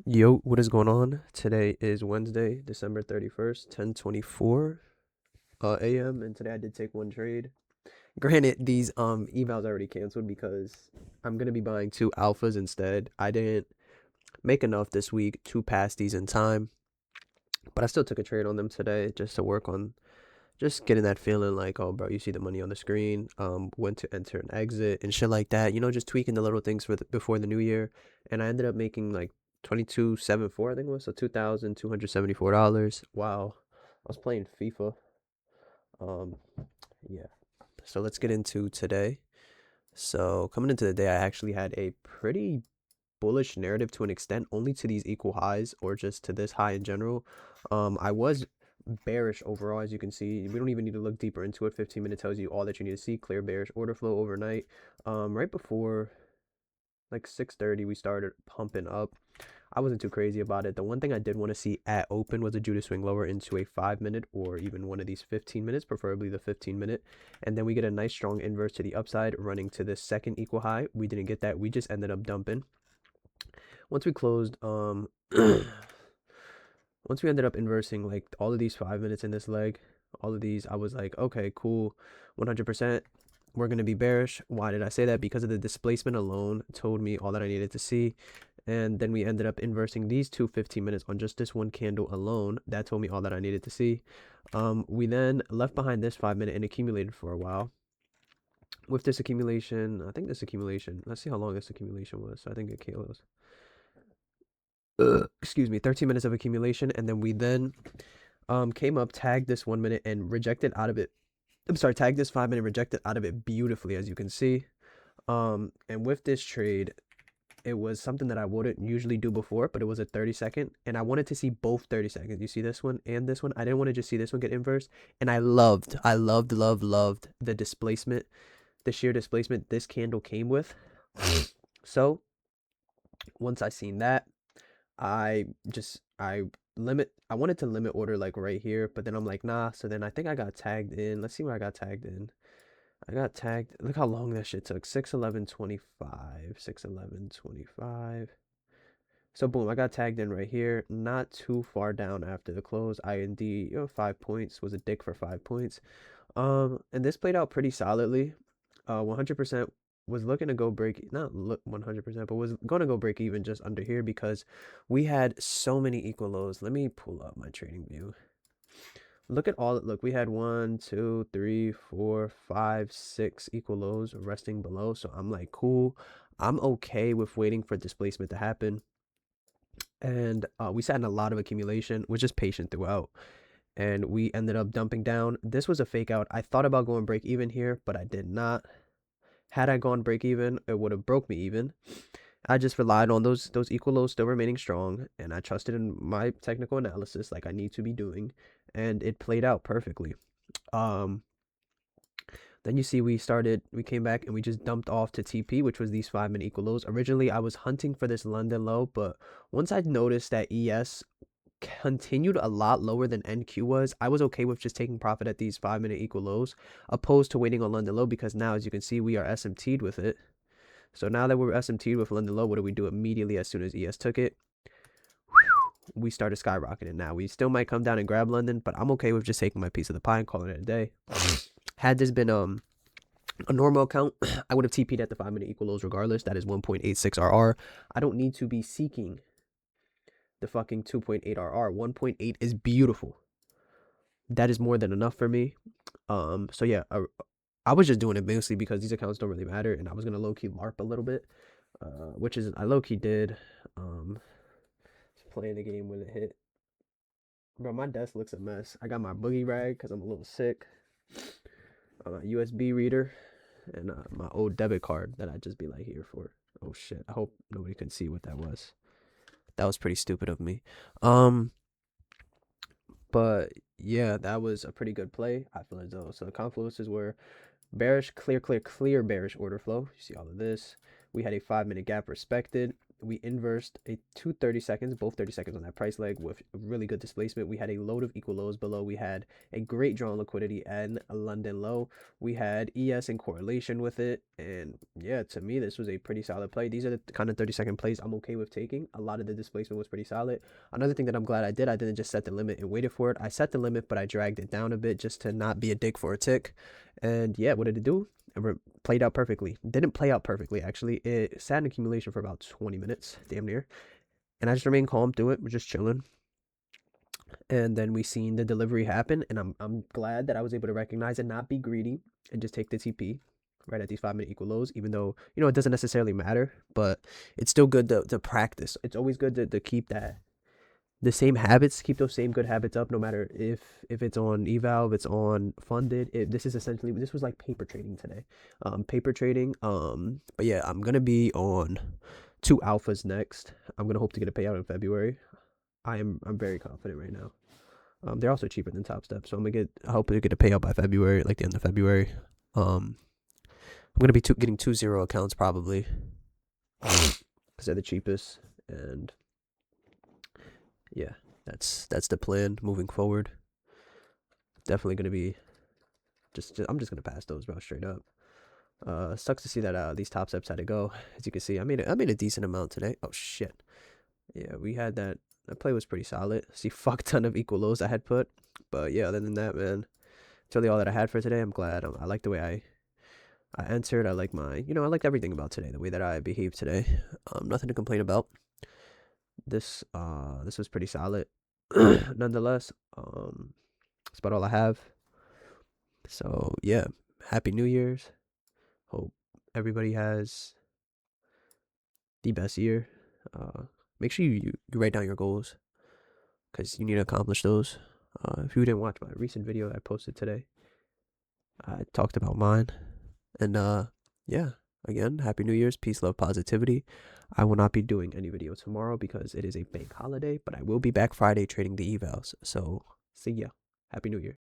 Yo, what is going on? Today is Wednesday, December 31st, 10:24 a.m. and today I did take one trade. Granted, these evals already canceled because I'm gonna be buying two alphas instead. I didn't make enough this week to pass these in time, but I still took a trade on them today just to work on just getting that feeling like, oh, bro, you see the money on the screen, when to enter and exit and shit like that. Just tweaking the little things before the new year. And I ended up making like 22.74, I think it was, so $2,274. Wow, I was playing FIFA. Um, yeah. So let's get into today. So coming into the day, I actually had a pretty bullish narrative to an extent, only to these equal highs or just to this high in general. I was bearish overall, as you can see. We don't even need to look deeper into it. 15-minute tells you all that you need to see. Clear bearish order flow overnight. Right before like 6:30, we started pumping up. I wasn't too crazy about it. The one thing I did want to see at open was a Judas swing lower into a 5-minute or even one of these 15 minutes, preferably the 15-minute. And then we get a nice strong inverse to the upside running to this second equal high. We didn't get that. We just ended up dumping. Once we closed, once we ended up inversing like all of these 5 minutes in this leg, all of these, I was like, okay, cool, 100%. We're going to be bearish. Why did I say that? Because of the displacement alone told me all that I needed to see. And then we ended up inversing these two 15 minutes on just this one candle alone. That told me all that I needed to see. We then left behind this 5-minute and accumulated for a while. With this accumulation, I think this accumulation, let's see how long this accumulation was. So I think it was, excuse me, 13 minutes of accumulation. And then we then came up, tagged this 1 minute and rejected out of it. I'm sorry, tagged this 5-minute, rejected out of it beautifully, as you can see. And with this trade, it was something that I wouldn't usually do before, but it was a 30-second, and I wanted to see both 30 seconds. You see this one and this one. I didn't want to just see this one get inverse, and I loved the displacement, the sheer displacement this candle came with. So once I seen that, I wanted to limit order like right here, but then I'm like, nah. So then I think I got tagged in. Let's see where I got tagged in. I got tagged. Look how long that shit took. 6:11:25. 6:11:25. So boom, I got tagged in right here. Not too far down after the close. IND, 5 points. Was a dick for 5 points. And this played out pretty solidly. 100% was looking to go break, not look 100%, but was going to go break even just under here because we had so many equal lows. Let me pull up my trading view. Look at all, look, we had 1, 2, 3, 4, 5, 6 equal lows resting below. So I'm like, cool. I'm okay with waiting for displacement to happen. And we sat in a lot of accumulation, was just patient throughout. And we ended up dumping down. This was a fake out. I thought about going break even here, but I did not. Had I gone break even, it would have broke me even. I just relied on those equal lows still remaining strong, and I trusted in my technical analysis like I need to be doing, and it played out perfectly. Then you see we came back and we just dumped off to TP, which was these 5-minute equal lows. Originally, I was hunting for this London low, but once I noticed that ES continued a lot lower than NQ was, I was okay with just taking profit at these 5-minute equal lows, opposed to waiting on London low, because now, as you can see, we are SMT'd with it. So now that we're SMT'd with London low, what do we do immediately as soon as ES took it? We started skyrocketing. Now we still might come down and grab London, but I'm okay with just taking my piece of the pie and calling it a day. Had this been a normal account, I would have TP'd at the 5-minute equal lows regardless. That is 1.86 RR. I don't need to be seeking the fucking 2.8 RR. 1.8 is beautiful. That is more than enough for me. So yeah, I was just doing it mostly because these accounts don't really matter, and I was gonna low-key LARP a little bit, which is I low-key did. Just playing the game when it hit. Bro, my desk looks a mess. I got my boogie rag because I'm a little sick. USB reader, and my old debit card that I'd just be like here for. Oh shit! I hope nobody can see what that was. That was pretty stupid of me. But yeah, that was a pretty good play. I feel as though. So the confluences were bearish, clear bearish order flow. You see all of this. We had a 5-minute gap respected. we inversed a 2 30 seconds, both 30 seconds on that price leg with really good displacement. We had a load of equal lows below. We had a great draw on liquidity and a London low. We had ES in correlation with it. And yeah, to me, this was a pretty solid play. These are the kind of 30-second plays I'm okay with taking. A lot of the displacement was pretty solid. Another thing that I'm glad I didn't just set the limit and waited for it. I set the limit, but I dragged it down a bit just to not be a dick for a tick. And yeah, what did it do? It played out perfectly. Didn't play out perfectly, actually. It sat in accumulation for about 20 minutes, damn near. And I just remained calm through it. We're just chilling. And then we seen the delivery happen. And I'm glad that I was able to recognize and not be greedy and just take the TP right at these 5-minute equal lows, even though, you know, it doesn't necessarily matter. But it's still good to practice. It's always good to keep the same habits, keep those same good habits up, no matter if it's on eval, if it's on funded. This was like paper trading today, paper trading. But yeah, I'm gonna be on 2 alphas next. I'm gonna hope to get a payout in February. I'm very confident right now. They're also cheaper than Topsteps, so I hope to get a payout by February, like the end of February. I'm gonna be getting 2 0 accounts probably, because they're the cheapest. And yeah, that's the plan moving forward. Definitely gonna be I'm just gonna pass those, bro, straight up. Sucks to see that these Topsteps had to go. As you can see, I made a decent amount today. Oh shit. Yeah, we had that play was pretty solid. See, fuck ton of equal lows I had put. But yeah, other than that, man, it's really all that I had for today. I'm glad. I like the way I answered. I like I liked everything about today, the way that I behaved today. Nothing to complain about. This was pretty solid. Nonetheless, that's about all I have. So yeah, happy New Year's. Hope everybody has the best year. Make sure you write down your goals, because you need to accomplish those. If you didn't watch my recent video I posted today, I talked about mine. And yeah, again, happy New Year's, peace, love, positivity. I will not be doing any video tomorrow because it is a bank holiday, but I will be back Friday trading the evals. So see ya. Happy New Year.